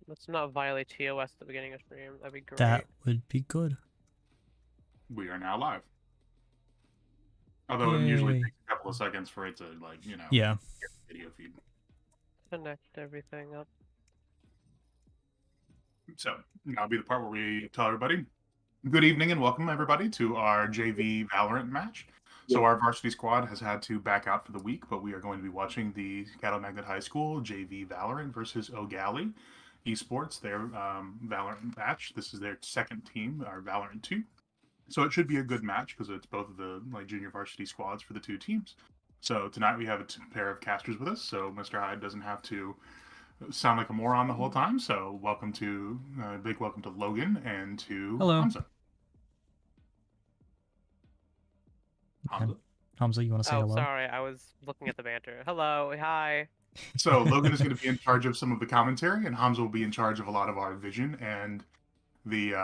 Let's not violate TOS at the beginning of stream. That'd be great. That would be good. We are now live. Although it usually takes a couple of seconds for it to, like, you know, Yeah. get the video feed. Connect everything up. So, that'll be the part where we tell everybody, good evening and welcome everybody to our JV Valorant match. So our varsity squad has had to back out for the week, but we are going to be watching the Cattle Magnet High School JV Valorant versus GALLIE Esports, their Valorant match. This is their second team, our Valorant 2. So it should be a good match because it's both of the junior varsity squads for the two teams. So tonight we have a pair of casters with us, so Mr. Hyde doesn't have to sound like a moron the whole time. So welcome to big welcome to Logan and to Hello. Hamza. Hamza, you want to say hello? Oh, sorry, I was looking at the banter. Hello, hi. So Logan is going to be in charge of some of the commentary, and Hamza will be in charge of a lot of our vision and the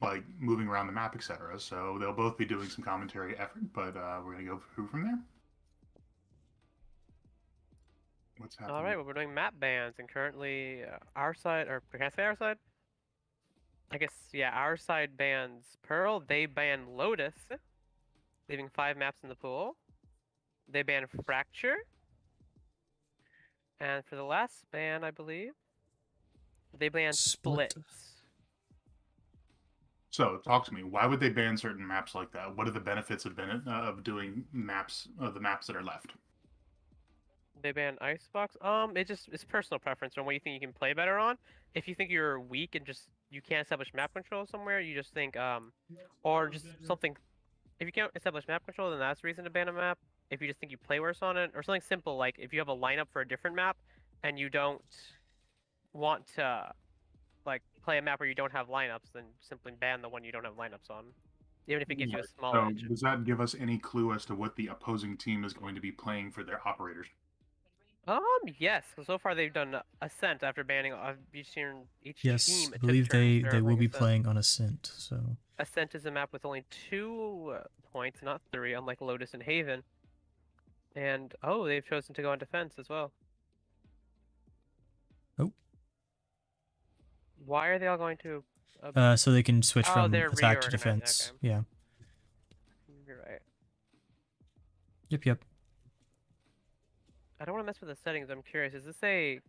like moving around the map, etc. So they'll both be doing some commentary effort, but we're going to go through from there. What's happening? All right, well, we're doing map bans, and currently our side, or can I say our side? I guess, yeah, our side bans Pearl. They ban Lotus, leaving 5 maps in the pool. They ban Fracture. And for the last ban, I believe, they ban Split. Splits. So talk to me. Why would they ban certain maps like that? What are the benefits of doing maps of the maps that are left? They ban Icebox. It's personal preference on what you think you can play better on. If you think you're weak and just you can't establish map control somewhere, you just think or just something. If you can't establish map control, then that's reason to ban a map. If you just think you play worse on it, or something simple like if you have a lineup for a different map and you don't want to like play a map where you don't have lineups, then simply ban the one you don't have lineups on, even if it gives you a small So edge. does that give us any clue as to what the opposing team is going to be playing for their operators? Yes. So far they've done Ascent after banning each team. Yes, I took believe turns they will be Ascent. playing on Ascent. So Ascent is a map with only 2 points, not 3, unlike Lotus and Haven. And oh, they've chosen to go on defense as well. Oh. Why are they all going to? so they can switch from they're attack to defense. Okay. Yeah. You're right. Yep. I don't want to mess with the settings. I'm curious. Is this a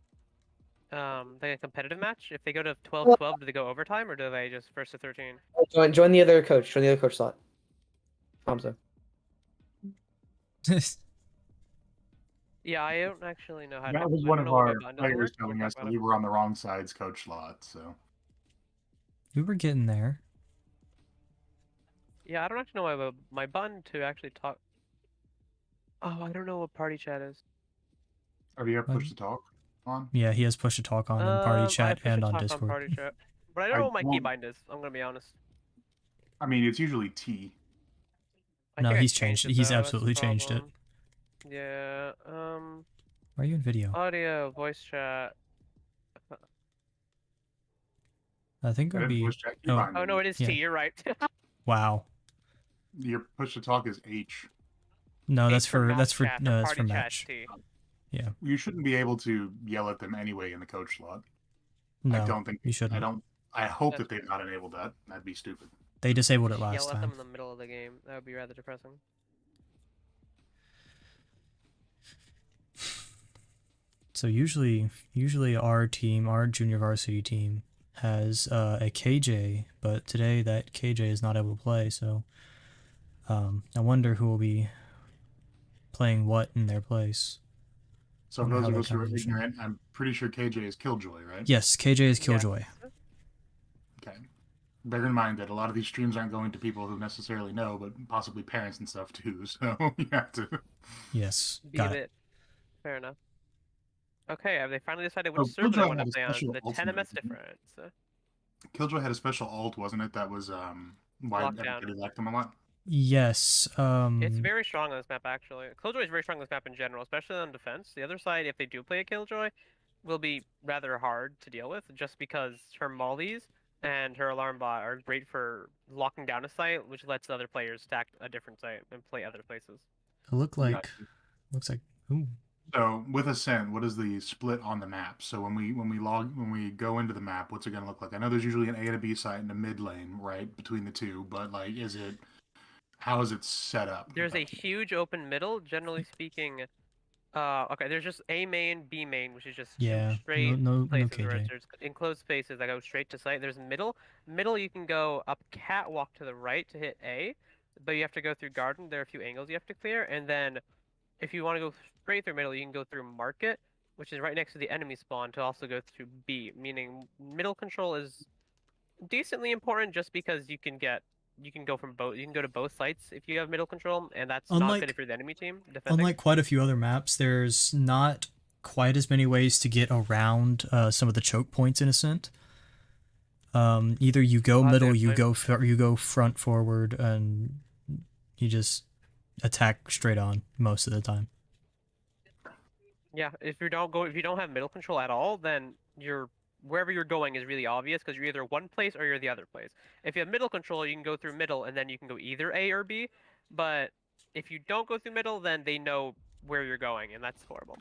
like a competitive match? If they go to 12-12, do they go overtime or do they just first to 13? Join the other coach. Join the other coach slot. Hamza. Yeah, I don't actually know how That to. was I one don't of know what our my button does players work. telling We'll us talk that about we it. were on the wrong side's coach slot. So We were getting there. Yeah, I don't actually know my button to actually talk. Oh, I don't know what party chat is. do you have push to talk on? Yeah, he has push to talk on in party I chat have push and to on talk Discord. party chat, but I don't know what my keybind is. I'm gonna be honest. I mean, it's usually T. I No, think I he's changed it. He's though, that's absolutely the changed it. problem. Yeah. Why are you in video? Audio, voice chat. I think it would be. Push chat Oh, keybind. Oh no, it is Yeah. T. You're right. Wow. Your push to talk is H. No, H that's for mouse chat, no, that's party for chat, match. T. Yeah. You shouldn't be able to yell at them anyway in the coach slot. No, I don't think you shouldn't. I hope That's that they've not enabled that. That'd be stupid. They disabled it last Yell at time. them in the middle of the game. That would be rather depressing. So usually our team, our junior varsity team, has a KJ, but today that KJ is not able to play. So I wonder who will be playing what in their place. So for those of us who are ignorant, I'm pretty sure KJ is Killjoy, right? Yes, KJ is Killjoy. Yes. Okay. Bear in mind that a lot of these streams aren't going to people who necessarily know, but possibly parents and stuff too. So you have to. Yes, Be got a it. bit. Fair enough. Okay, have they finally decided Oh, which server they Killjoy want to had a play on? special The 10 ultimate, MS didn't it? difference. Killjoy had a special ult, wasn't it? That was why Lockdown. everybody liked him a lot. Yes. It's very strong on this map, actually. Killjoy is very strong on this map in general, especially on defense. The other side, if they do play a Killjoy, will be rather hard to deal with, just because her mollies and her alarm bot are great for locking down a site, which lets other players stack a different site and play other places. It looks like ooh. So with Ascent, what is the split on the map? So when we go into the map, what's it going to look like? I know there's usually an A and a B site and a mid lane, right, between the two, but like, how is it set up? There's a huge open middle, generally speaking. Okay, there's just A main, B main, which is just two Yeah, straight no places where KJ. there's enclosed spaces that go straight to site. There's middle. Middle, you can go up catwalk to the right to hit A, but you have to go through garden. There are a few angles you have to clear, and then if you want to go straight through middle, you can go through market, which is right next to the enemy spawn, to also go through B. Meaning middle control is decently important just because you can go from both you can go to both sites if you have middle control, and that's not good Unlike if you're the enemy team defending. unlike quite a few other maps, there's not quite as many ways to get around some of the choke points in Ascent. Either you go middle, you go front forward, and you just attack straight on most of the time. Yeah, if you don't have middle control at all, then wherever you're going is really obvious because you're either one place or you're the other place. If you have middle control, you can go through middle and then you can go either A or B. But if you don't go through middle, then they know where you're going, and that's horrible.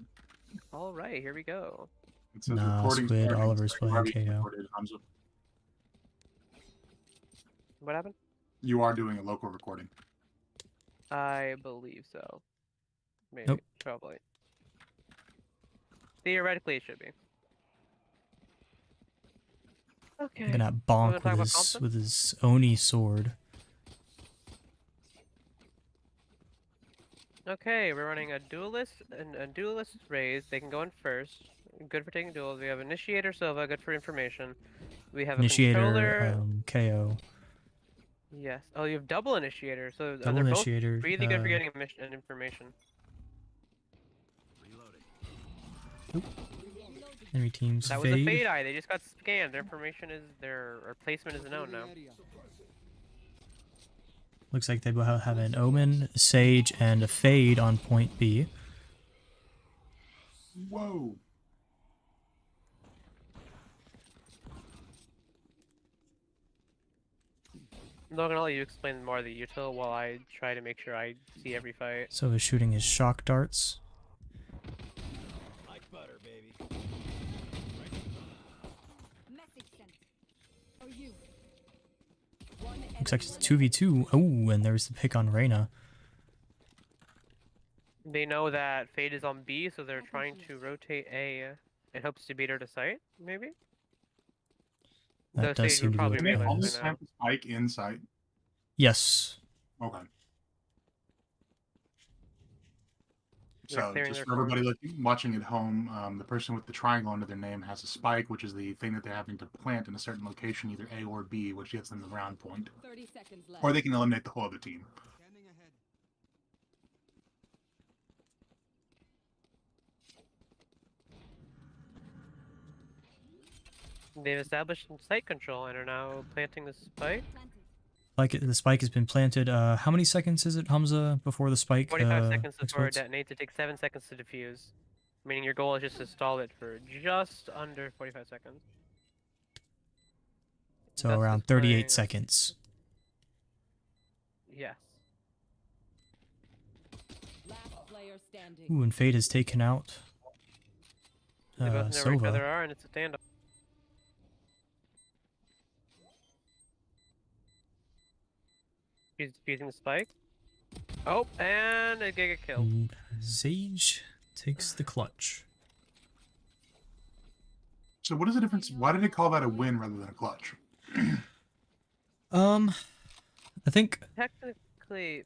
All right, here we go. It says Nah, recording Squid, starting, Oliver's so you are playing being KO. recorded, Hamza. What happened? You are doing a local recording. I believe so. Maybe. Nope. Probably. Theoretically, it should be. Okay. Gonna wanna bonk talk about with Compton? his Oni sword. Okay, we're running a duelist and a duelist raise. They can go in first. Good for taking duels. We have Initiator Silva, good for information. We have a Initiator, controller. KO. Yes. Oh, you have double Initiator, so Double they're Initiator, both really good for getting information. Enemy team's That was a Fade. Fade Eye. They just got scanned. Their information is their placement is known now. Looks like they both have an Omen, Sage, and a Fade on point B. Whoa. I'm not gonna let you explain more of the util while I try to make sure I see every fight. So he's shooting his shock darts. Like butter, baby. Message sent. Or you. Looks like it's 2v2. Oh, and there's the pick on Reyna. They know that Fade is on B, so they're trying to rotate A in hopes to beat her to sight, maybe? That Though does Sage seem would to probably be Can they what it realize is. by always now. have the spike in sight? Yes. Okay. They're So, clearing just their for everybody watching at home, the person with the triangle under their name has a spike, which is the thing that they're having to plant in a certain location, either A or B, which gets them the round point. 30 seconds left. Or they can eliminate the whole other team. Scanning ahead. They've established some site control and are now planting the spike. Planted. The spike has been planted. How many seconds is it, Hamza, before the spike 45 seconds before it explodes? detonates. It takes 7 seconds to defuse. Meaning your goal is just to stall it for just under 45 seconds. So Dust around is playing- 38 seconds. Yes. Last player standing. Ooh, and Fade has taken out They both know where each other Sova. are, and it's a standoff. He's defusing the spike. Oh, and a Giga kill. And Sage takes the clutch. So, what is the difference? Why did they call that a win rather than a clutch? I think Technically,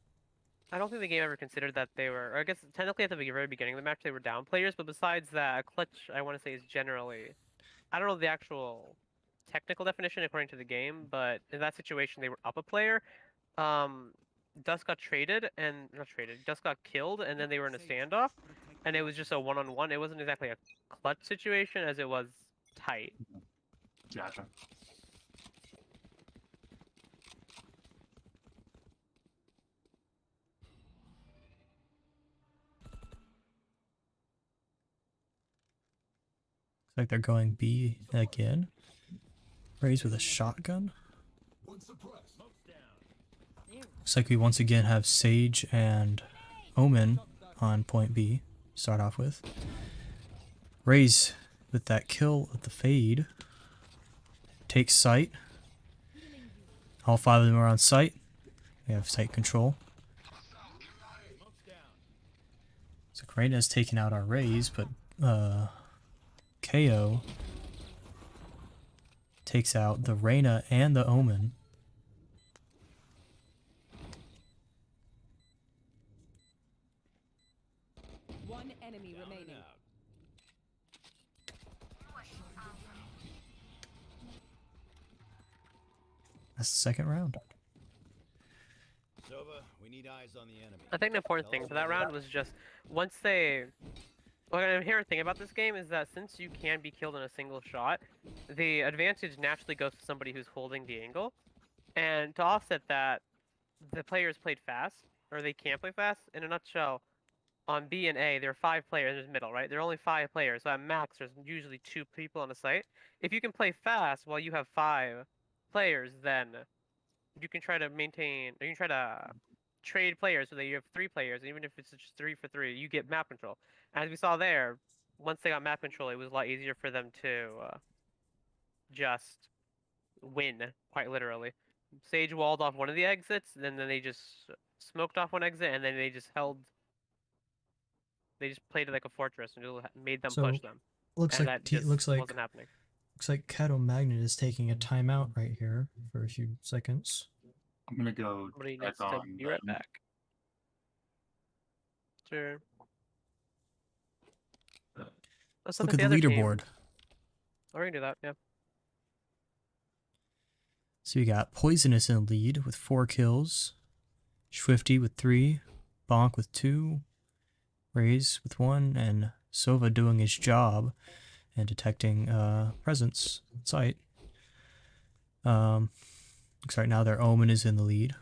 I don't think the game ever considered that they were. Or I guess technically at the very beginning of the match they were down players, but besides that, a clutch I want to say is generally. I don't know the actual technical definition according to the game, but in that situation they were up a player. Dust got traded and not traded. Dust got killed, and then they were in a standoff, and it was just a one-on-one. It wasn't exactly a clutch situation as it was tight. Gotcha. Looks like they're going B again. Raise with a shotgun. Looks like we once again have Sage and Omen on point B. start off with. Raze with that kill with the fade. Takes sight. All 5 of them are on sight. We have sight control. So Reyna's taken out our Raze, but KO takes out the Reyna and the Omen. One enemy remaining. That's the second round. Sova, we need eyes on the enemy. I think the important thing for that round was just once they. What an inherent thing about this game is that since you can be killed in a single shot, the advantage naturally goes to somebody who's holding the angle. And to offset that, the players played fast, or they can play fast. In a nutshell, on B and A, there are 5 players. There's middle, right? There are only 5 players, so at max, there's usually 2 people on the site. If you can play fast while you have 5 players, then you can try to maintain, or you can try to trade players so that you have 3 players, and even if it's just 3 for 3, you get map control. As we saw there, once they got map control, it was a lot easier for them to just win, quite literally. Sage walled off one of the exits, and then they just smoked off one exit, and then they just held. They just played it like a fortress and just made them So, push them. Looks And like that just looks like wasn't happening. Cato Magnet is taking a timeout right here for a few seconds. I'm gonna go Somebody check needs to on. be right back. Sure. Let's Look at at the other team. leaderboard. Oh, we can do that, yeah. So you got Poisonous in the lead with 4 kills, Swifty with 3, Bonk with 2, Raze with 1, and Sova doing his job and detecting presence sight. Looks like now their Omen is in the lead.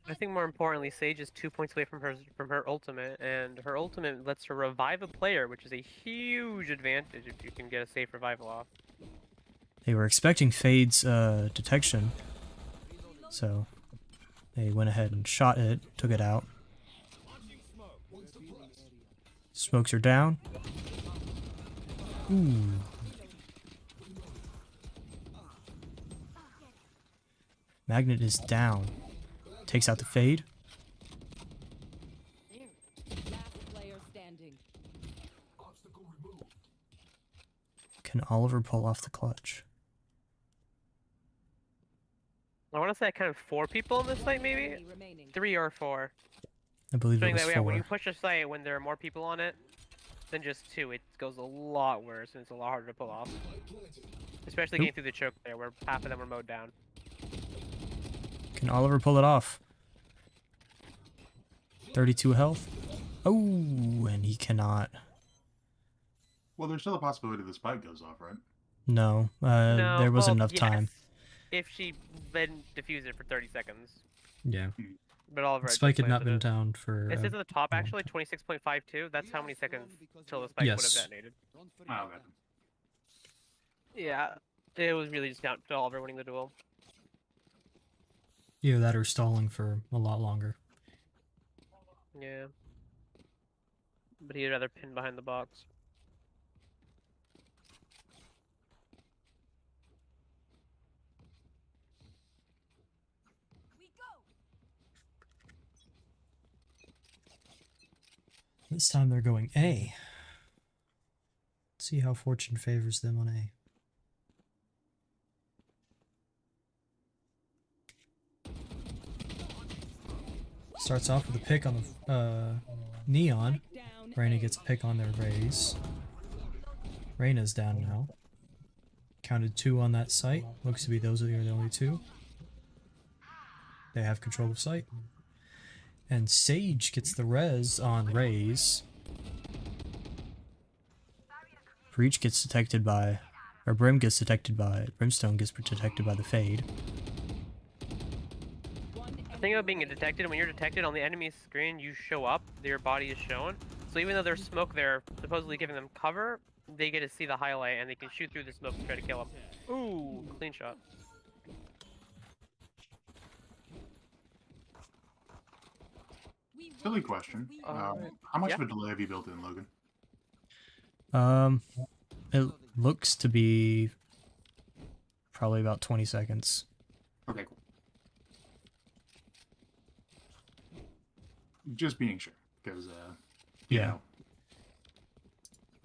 I think more importantly, Sage is 2 points away from her ultimate, and her ultimate lets her revive a player, which is a huge advantage if you can get a safe revival off. They were expecting Fade's detection, so they went ahead and shot it, took it out. Smokes are down. Ooh. Magnet is down. Takes out the Fade. Last player standing. Can Oliver pull off the clutch? I want to say I counted 4 people on this site, maybe? Enemy remaining. 3 or 4. I believe it Showing was that, yeah, when 4. you push a site when there are more people on it than just 2, it goes a lot worse and it's a lot harder to pull off. Especially getting through the choke there, where half of them were mowed down. Can Oliver pull it off? 32 health. Oh, and he cannot. Well, there's still a possibility the spike goes off, right? No, No, there was well, enough time. yes, if she then diffused it for 30 seconds. Yeah. But Oliver Spike just had not been planted down for. it. It says at the top long actually time. 26.52. That's how many seconds till the spike would Yes. have detonated. Oh, okay. Yeah, it was really just down to Oliver winning the duel. Either that or stalling for a lot longer. Yeah. But he'd rather pin behind the box. This time they're going A. Let's see how fortune favors them on A. Starts off with a pick on the Neon. Down. Reyna gets a pick on their Raze. Reyna's down now. Counted 2 on that site. Looks to be those are the only 2. They have control of site. And Sage gets the res on Raze. Breach gets detected by, or Brim gets detected by, Brimstone gets detected by the Fade. The thing about being detected, when you're detected on the enemy's screen, you show up, your body is shown. So even though there's smoke there, supposedly giving them cover, they get to see the highlight and they can shoot through the smoke and try to kill him. Ooh, clean shot. We Silly question. Alright. How much Yeah. of a delay have you built in, Logan? It looks to be probably about 20 seconds. Okay, cool. Just being sure, because you Yeah. know,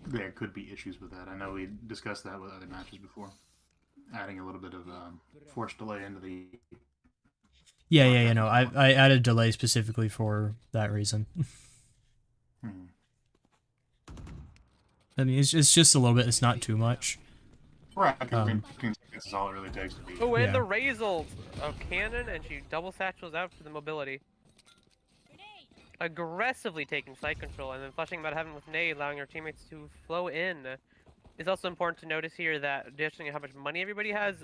there could be issues with that. I know we discussed that with other matches before, adding a little bit of forced delay into the. Yeah. No, I added delay specifically for that reason. Hmm. I mean, it's just a little bit. It's not too much. Right, because 15 seconds is all it really takes to be. Oh, and Yeah. the Razels of cannon, and she double satchels out for the mobility. Aggressively taking site control and then flushing about heaven with nade, allowing her teammates to flow in. It's also important to notice here that, judging how much money everybody has,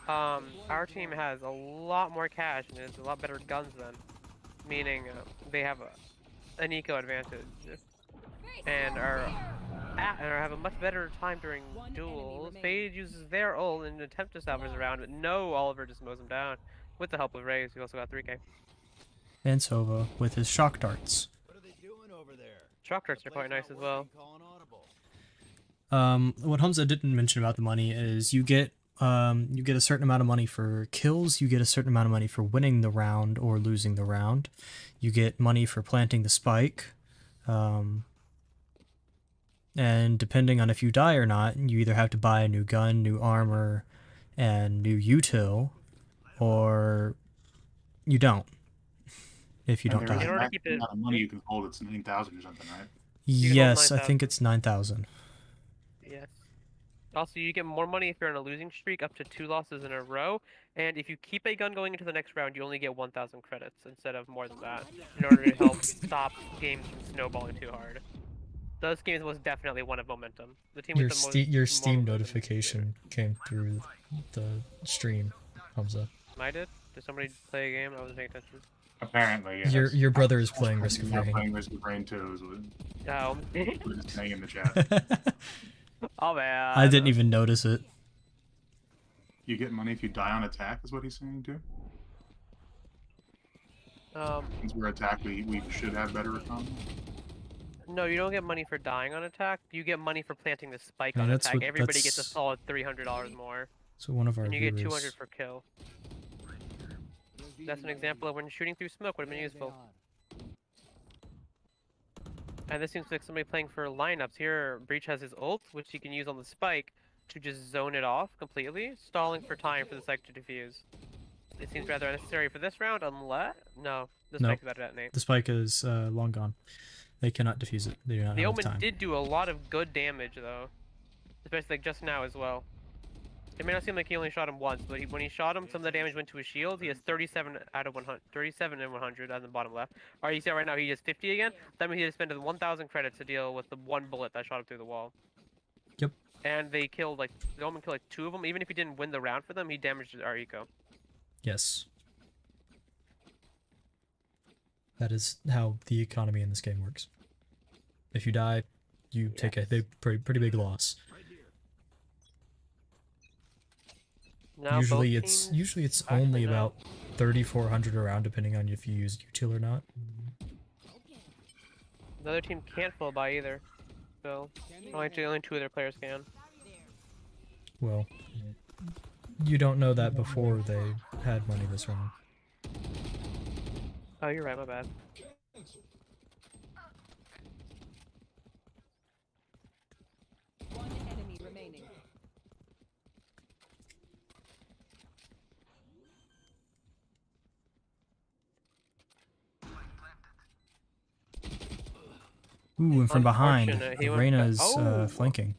our team has a lot more cash and has a lot better guns than, meaning they have an eco advantage and have a much better time during duels. Fade uses their ult in an attempt to salvage the round, but no, Oliver just mows him down with the help of Raze, who also got 3k. And Sova with his shock darts. What are they doing over there? Shock darts are quite nice as well. Calling audible. What Hamza didn't mention about the money is you get a certain amount of money for kills, you get a certain amount of money for winning the round or losing the round. You get money for planting the spike. And depending on if you die or not, you either have to buy a new gun, new armor, and new util, or you don't. If you don't there is die. In a order to max keep it- amount of money you can hold, it's 9,000 or something, right? can hold Yes, I 9,000. think it's 9,000. Yes. Also, you get more money if you're on a losing streak, up to 2 losses in a row. And if you keep a gun going into the next round, you only get 1,000 credits instead of more than that, in order to help stop games from snowballing too hard. Those games was definitely one of momentum. The team Your with the most your more Steam momentum. notification came through the stream, Hamza. I did? Did somebody play a game? I wasn't paying attention. Apparently, yes. Your brother is playing Risk of I'm not Rain. playing Risk of Rain 2, is what Oh, we're just saying in the chat. oh man. I didn't even notice it. You get money if you die on attack, is what he's saying too. Since we're attack, we should have better economy. No, you don't get money for dying on attack. You get money for planting the spike I mean, on that's attack. what- Everybody gets a that's- solid $300 more. So one of our And you get viewers. 200 for kill. That's an example of when shooting through smoke would have been useful. And this seems like somebody playing for lineups. Here, Breach has his ult, which he can use on the spike to just zone it off completely, stalling for time for the spike to defuse. It seems rather unnecessary for this round, unless... No, the Nope. spike's about to detonate. The spike is long gone. They cannot defuse it. They do not The have Omen time. did do a lot of good damage, though. Especially like just now as well. It may not seem like he only shot him once, but when he shot him, some of the damage went to his shield. He has 37 out of 100, 37 and 100 on the bottom left. Alright, you see right now he has 50 again. That means he had to spend 1,000 credits to deal with the one bullet that shot him through the wall. Yep. And they killed the Omen killed like 2 of them. Even if he didn't win the round for them, he damaged our eco. Yes. That is how the economy in this game works. If you die, you take a pretty big loss. Now usually both it's teams- only no. about 3,400 around, depending on if you use util or not. The other team can't full buy either. So only 2 of their players can. Well, you don't know that before they had money this round. Oh, you're right. My bad. One enemy remaining. Ooh, and from behind, Unfortunate, he went Reyna's oh! flanking.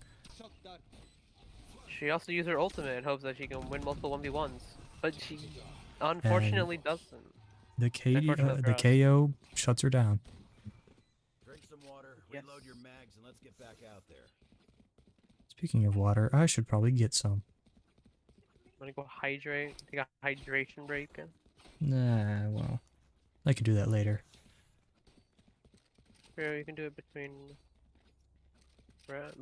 She also used her ultimate in hopes that she can win multiple 1v1s, but she unfortunately doesn't. The Unfortunately for us. KO shuts her down. Drink some water, Yes. reload your mags, and let's get back out there. Speaking of water, I should probably get some. Wanna go hydrate? Take a hydration break? Nah, well, I could do that later. Sure, you can do it between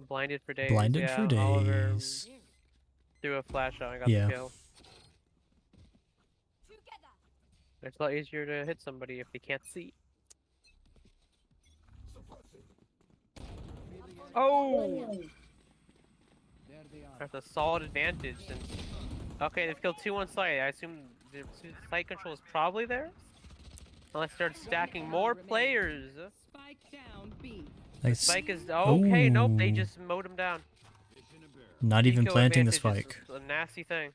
blinded for days. Blinded yeah, for Oliver days. threw a flash out and got Yeah. the kill. It's a lot easier to hit somebody if they can't see. Oh! That's a solid advantage since. Okay, they've killed 2 on site. I assume the site control is probably theirs? Unless they start stacking more players. Spike down B. Like, Spike is okay. Nope, they Ooh. just mowed him down. not even Eco planting the advantage spike. is a nasty thing.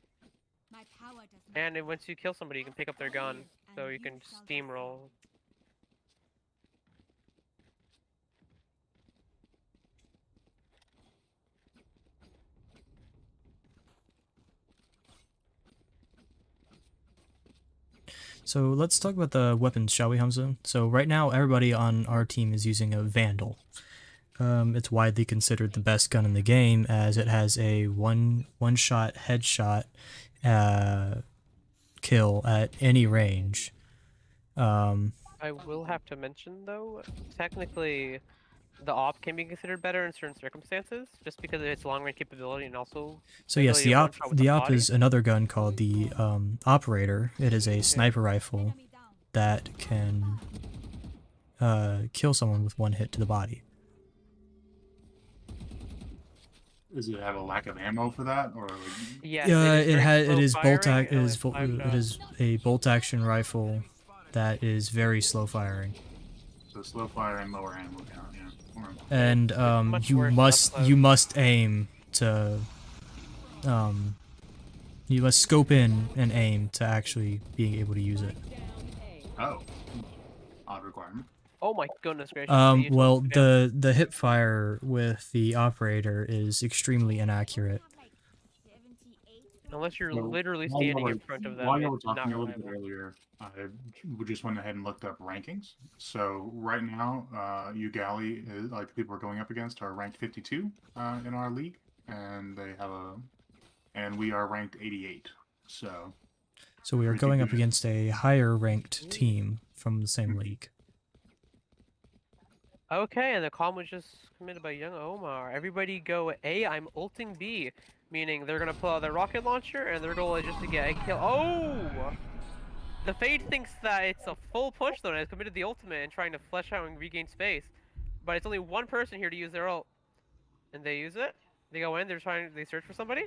And once you kill somebody, you can pick up their gun, so you can steamroll. So let's talk about the weapons, shall we, Hamza? So right now, everybody on our team is using a Vandal. It's widely considered the best gun in the game, as it has a one-shot headshot kill at any range. I will have to mention though, technically, the op can be considered better in certain circumstances, just because of its long-range capability and also. So yes, ability the to op one-shot with the the op body. is another gun called the Operator. It is a sniper rifle that can kill someone with one hit to the body. Does it have a lack of ammo for that, or? Yes, It is bolt firing, it is a bolt action rifle that is very slow firing. So slow fire and lower ammo count, yeah. Or- And much you worse must aim to you must scope in and aim to actually being able to use it. Oh. Odd requirement. Oh my goodness gracious. you Well, totally failed. the hip fire with the Operator is extremely inaccurate. Unless you're Well, literally while standing y'all in were- front of them, While you were it's not talking a little bit reliable. earlier, I just went ahead and looked up rankings. So right now, you GALLIE, like the people we're going up against, are ranked 52 in our league, and we are ranked 88. So So we are Pretty going up good. against a higher ranked team from the same league. Okay, and the calm was just committed by young Omar. Everybody go A, I'm ulting B. Meaning they're gonna pull out their rocket launcher and their goal is just to get a kill. Oh! The Fade thinks that it's a full push though and has committed the ultimate and trying to flesh out and regain space. But it's only one person here to use their ult. And they use it. They go in, they search for somebody.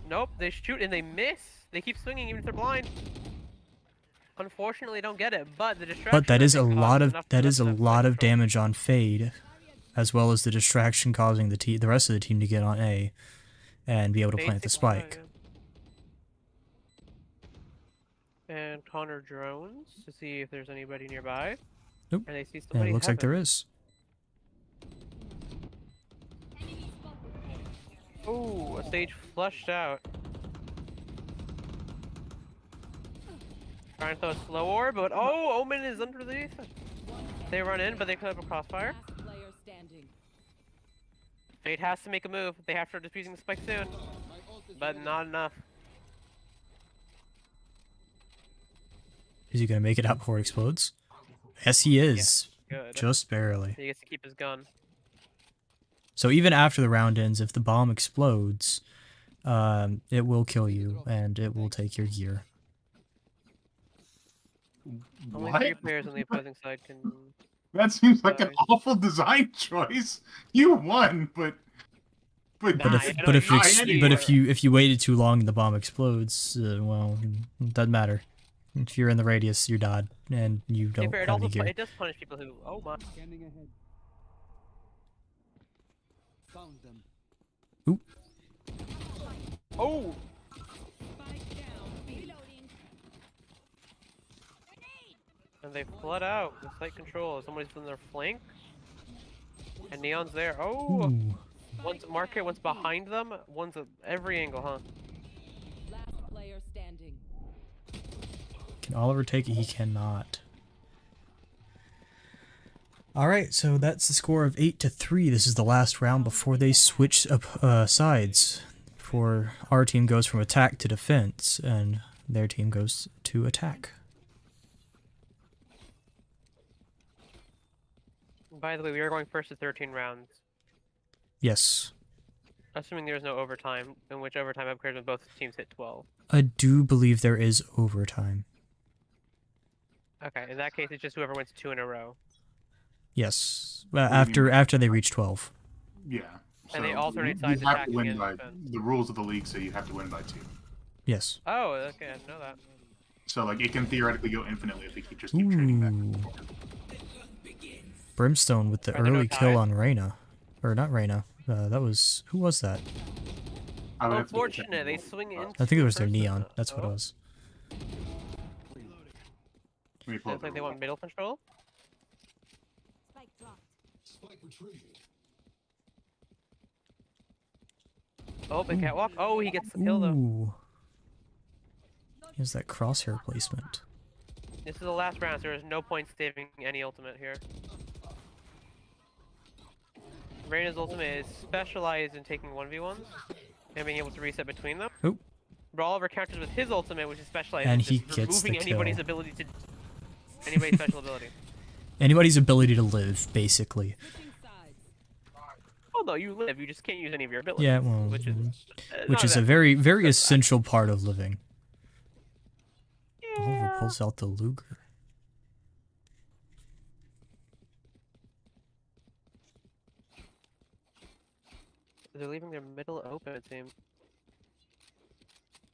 Nope, they shoot and they miss. They keep swinging even if they're blind. Unfortunately, don't get it, but the distraction. But that I is a think, lot of enough to mess up lot of control. damage on Fade, as well as the distraction causing the rest of the team to get on A and be able to Fade plant the takes one out, spike. yeah. And Connor drones to see if there's anybody nearby. Nope. And they see And somebody. it looks like there heaven. is. Ooh, a stage flushed out. Trying to throw a slow orb, but oh, Omen is underneath. They run in, but they could have a crossfire. Last player standing. Fate has to make a move. They have to start defusing the spike soon, but not enough. Is he gonna make it out before it explodes? Yes, he is. Good. Just barely. He gets to keep his gun. So even after the round ends, if the bomb explodes, it will kill you and it will take your gear. Only What? 3 players on the opposing side can. That seems like an Nice. awful design choice. You won, but But Nah, if you know, but if you you can't but anymore. if you waited too long and the bomb explodes, well, it doesn't matter. If you're in the radius, you're dead, and you To be don't fair, have any gear. it does punish people who. Oh my. Scanning ahead. Found them. Oop. Oh! Spike down B. And they flood out with site control. Somebody's in their flank. And Neon's there. Oh! Ooh. One's market, one's behind them, one's at every angle, huh? Last player standing. Can Oliver take it? He cannot. Alright, so that's the score of 8-3. This is the last round before they switch up sides. For our team goes from attack to defense, and their team goes to attack. By the way, we are going first to 13 rounds. Yes. Assuming there's no overtime, in which overtime occurs when both teams hit 12. I do believe there is overtime. Okay, in that case, it's just whoever wins 2 in a row. Yes. do you mean After they reach 12. Yeah. And they alternate you sides have to attacking win and by defense. the rules of the league say you have to win by 2. Yes. Oh, okay, I didn't know that. So like it can theoretically go infinitely if they keep trading back. Ooh. Brimstone with the Are there no early kill ties? on Reyna. Or not Reyna. That was... Who was that? I would have to double check Unfortunate, they the rules. swing in. I think it was their Neon. That's what it Oh, was. Let me pull up Sounds like the they rules. want middle control. Oh, the catwalk. Oh, he gets the kill though. Ooh. Here's that crosshair placement. This is the last round, so there is no point saving any ultimate here. Reyna's ultimate is specialized in taking 1v1s and being able to reset between them. Oop. Brawler counters with his ultimate, which is specialized And in he just gets the removing anybody's kill. ability to anybody's special ability. Anybody's ability to live, basically. Switching sides. Although you live, you just can't use any of your abilities. Yeah, well, which is which not is a that- very, very that's bad. essential part of living. Oliver Yeah. pulls out the Luger. They're leaving their middle open, it seems.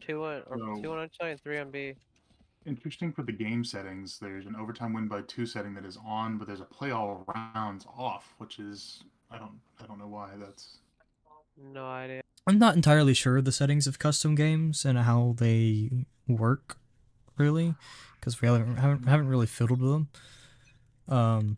2 on or No. 2 on each side, 3 on B. Interesting for the game settings. There's an overtime win by 2 setting that is on, but there's a play all rounds off, which is I don't know why that's. No idea. I'm not entirely sure of the settings of custom games and how they work, really, because we haven't really fiddled with them.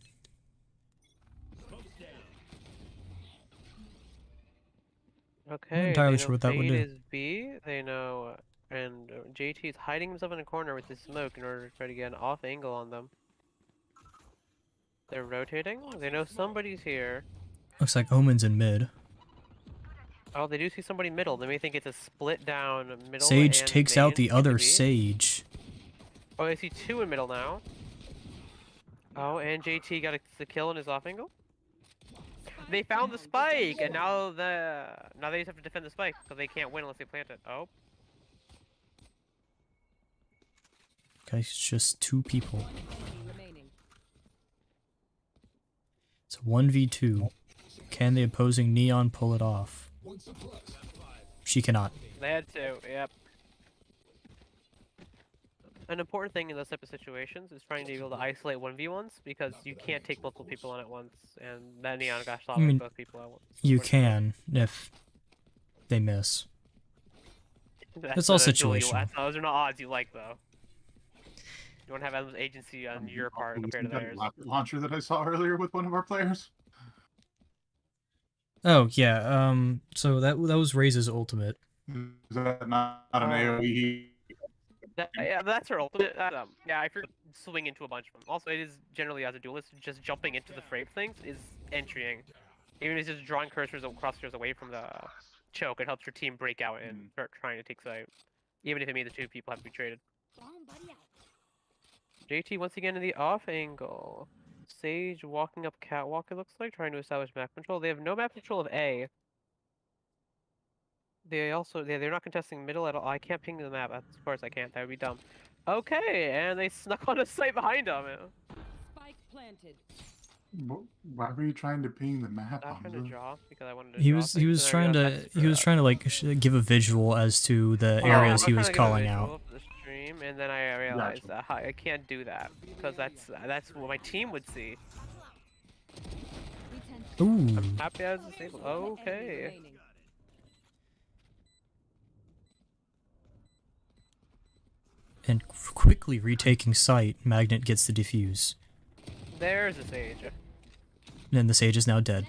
Okay, entirely they sure know what that would Fade do. is B. They know, and JT is hiding himself in a corner with his smoke in order to try to get an off angle on them. They're rotating. They know somebody's here. Looks like Omen's in mid. Oh, they do see somebody middle. They may think it's a split down middle. Sage and takes out main the other into B. Sage. Oh, they see 2 in middle now. Oh, and JT got the kill in his off angle. They found the spike, and now they just have to defend the spike because they can't win unless they plant it. Oh, Okay, it's just 2 people. One enemy remaining. It's a 1v2. Can the opposing Neon pull it off? She cannot. they had to. Yep. An important thing in those type of situations is trying to be able to isolate 1v1s because you can't take multiple people on at once, and that Neon got shot I mean, with both people at once. You can if they miss. That's It's all not a duel situational. those are not odds you like, though. You want to have as much agency on your part compared to That theirs. rocket launcher that I saw earlier with one of our players. Oh yeah. So that was Raze's ultimate. Is that not an AoE? Yeah, that's her ultimate. Yeah, if you're swing into a bunch of them. Also, it is generally as a duelist, just jumping into the fray of things is entrying. Even if it's just drawing crosshairs away from the choke, it helps your team break out and start trying to take side. Even if it means the 2 people have to be traded. JT once again in the off angle. Sage walking up catwalk, it looks like, trying to establish map control. They have no map control of A. They're not contesting middle at all. I can't ping the map. Of course I can't. That would be dumb. Okay, and they snuck on a site behind them. Spike planted. Why were you trying to ping the map? I was trying to Hamza? draw because I wanted to. He draw was things, and I realized that's for, like give a visual as to the Oh, areas I he trying was to give a calling visual out. for the stream, and then I realized that I can't do that because that's what my team would see. Ooh. I'm happy I was disabled. One enemy Okay. remaining. And quickly retaking sight, Magnet gets the defuse. There's a Sage. And the Sage is now dead.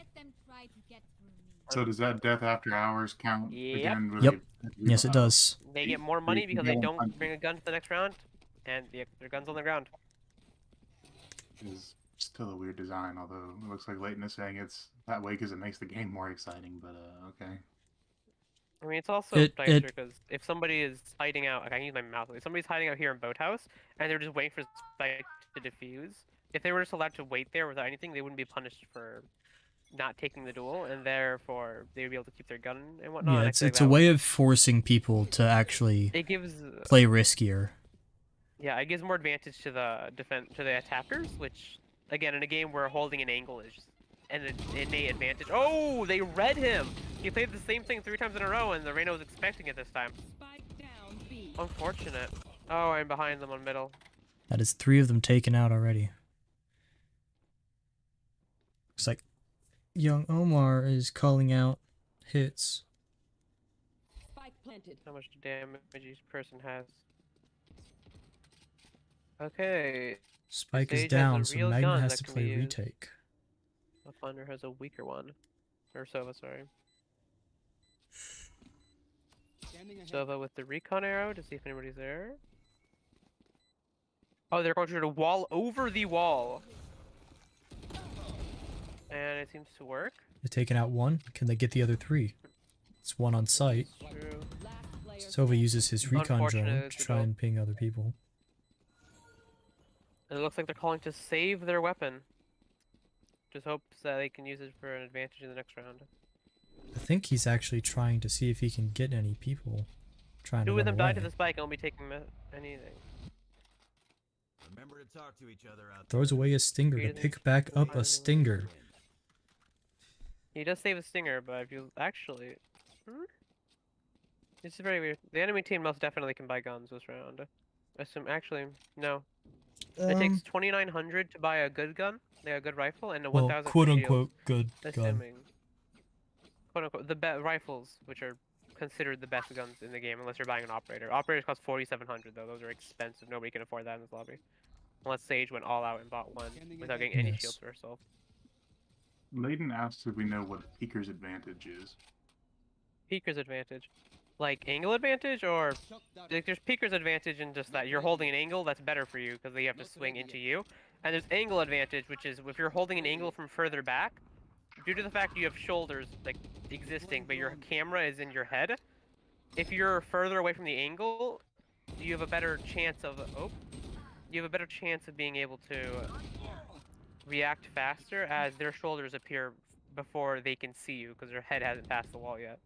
So does that death after hours count Yep. again? Yep. Yes, it does. They get more money because they Yeah. don't bring a gun to the next round, and their gun's on the ground. Is still a weird design, although it looks like Leighton is saying it's that way because it makes the game more exciting. But okay. I mean, it's also It- nicer it- because if somebody is hiding out, like I can use my mouse. If somebody's hiding out here in Boathouse and they're just waiting for spike to defuse, if they were just allowed to wait there without anything, they wouldn't be punished for not taking the duel, and therefore they would be able to keep their gun and whatnot. Yeah, and I it's feel like it's a that way of forcing people to actually it gives play riskier. yeah, it gives more advantage to the attackers, which again, in a game where holding an angle is just an innate advantage. Oh, they read him! He played the same thing 3 times in a row, and the Reyna was expecting it this time. Spike down B. Unfortunate. Oh, I'm behind them on middle. That is 3 of them taken out already. Looks like young Omar is calling out hits. Spike planted. How much damage each person has. Okay. Spike is Sage has a down, so real Magna gun has that to can play be used. retake. The Thunder has a weaker one. Or Sova, sorry. Sova with the recon arrow to see if anybody's there. Oh, they're going to try to wall over the wall. And it seems to work. They're taking out 1. Can they get the other 3? It's 1 on site. True. Last player Sova standing. uses his recon Unfortunate, drone it's to a try goal. and ping other people. And it looks like they're calling to save their weapon. Just hopes that they can use it for an advantage in the next round. I think he's actually trying to see if he can get any people trying to 2 run of them away. died to the spike and won't be taking anything. Remember to talk to each other out Throws away a stinger to Great pick back up a stinger. He does save a stinger, but if you actually... This is very weird. The enemy team most definitely can buy guns this round. Actually, no. It takes 2,900 to buy a good gun, a good rifle, and a 1,000 for quote shields. unquote good gun. Assuming. Quote unquote, the rifles, which are considered the best guns in the game, unless you're buying an operator. Operators cost 4,700 though. Those are expensive. Nobody can afford that in this lobby. Unless Sage went all out and bought one without getting any Yes. shields for herself. Layden asks if we know what Peeker's advantage is. Peeker's advantage. Like angle advantage, or like there's Peeker's advantage in just that you're holding an angle that's better for you because you have to swing into you. And there's angle advantage, which is if you're holding an angle from further back, due to the fact you have shoulders like existing, but your camera is in your head. If you're further away from the angle, you have a better chance of being able to react faster as their shoulders appear before they can see you because their head hasn't passed the wall yet.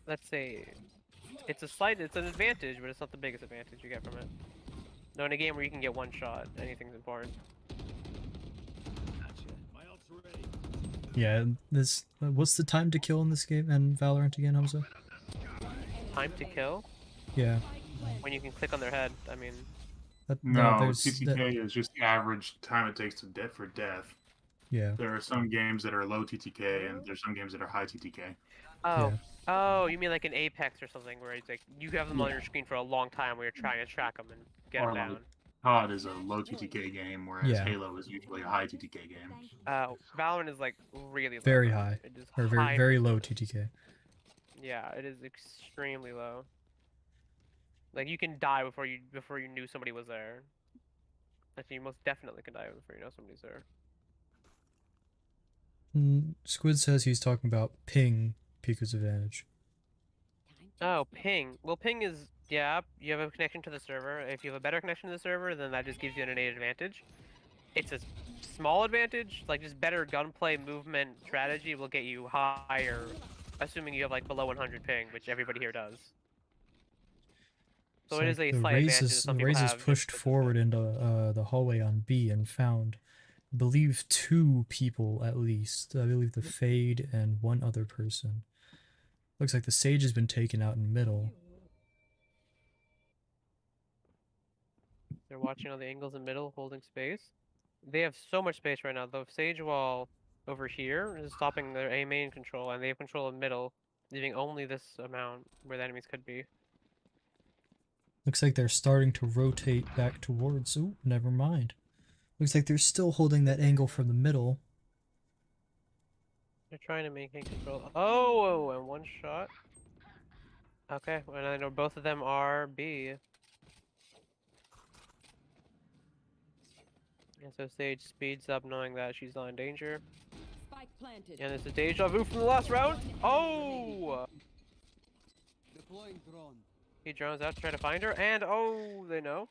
Let's say it's an advantage, but it's not the biggest advantage you get from it. No, in a game where you can get one shot, anything's important. Gotcha. My ult's ready. Yeah, this. What's the time to kill in this game and Valorant again, Hamza? Time to kill Yeah. when you can click on their head. I mean, No, there's TTK is just the average time it takes to for death. yeah. There are some games that are low TTK, and there's some games that are high TTK. oh, Yeah. oh, you mean like an Apex or something where it's like you have them on your screen for a long time where you're trying to track them and get Or them like- down. COD is a low TTK game, whereas Yeah. Halo is usually a high TTK game. Valorant is like really low. Very high. It is Or high very low percentage. TTK. Yeah, it is extremely low. Like you can die before you knew somebody was there. Actually, you most definitely can die before you know somebody's there. Squid says he's talking about ping Pika's advantage. Oh, ping. Well, ping is, yeah, you have a connection to the server. If you have a better connection to the server, then that just gives you an innate advantage. It's a small advantage, like just better gunplay movement strategy will get you higher, assuming you have like below 100 ping, which everybody here does. So it is a the slight advantage that some people Raze is have just pushed with this forward into the hallway on B and found, I believe, 2 people at least. I believe the Fade and 1 other person. Looks like the Sage has been taken out in middle. They're watching all the angles in middle, holding space. They have so much space right now. The Sage wall over here is stopping their A main control, and they have control of middle, leaving only this amount where the enemies could be. Looks like they're starting to rotate back towards. Ooh, never mind. Looks like they're still holding that angle from the middle. They're trying to maintain control. Oh, and one shot. Okay, and I know both of them are B. And so Sage speeds up knowing that she's not in danger. Spike planted. And it's a deja vu from the last round. Oh! Deploying drone. He drones out to try to find her, and oh, they know.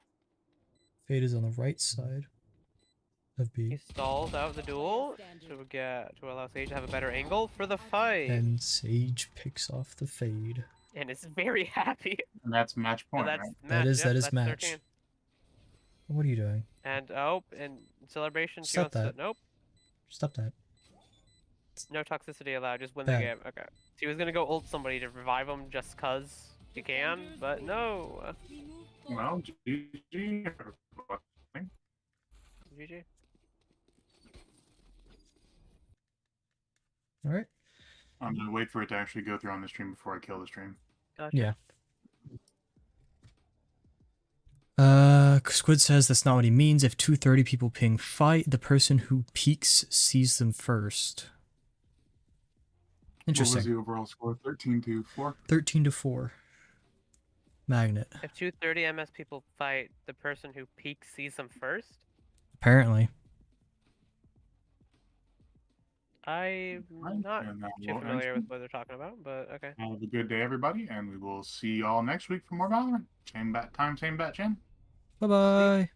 Fade is on the right side of He B. stalls out the duel to allow Sage to have a better angle for the fight. And Sage picks off the Fade. And is very happy. And that's match So point, that's right? match. That is yep, that is that's match. 13. What are you doing? And oh, and celebration. She Stop wants to. that. Nope. Stop that. No toxicity allowed. Just win Bad. the game. Okay. She was gonna go ult somebody to revive them just cause she can, but no. Well, GG. GG. All right. I'm gonna wait for it to actually go through on the stream before I kill the stream. Gotcha. Yeah. Squid says that's not what he means. If 230 people ping fight, the person who peeks sees them first. What was Interesting. the overall score? 13-4. 13-4. Magnet. If 230 MS people fight, the person who peeks sees them first. Apparently. I'm not And that too will familiar end with what they're talking about, but okay. Have a good day, everybody, and we will see you all next week for more Valorant. Same bat time, same bat channel. Bye-bye.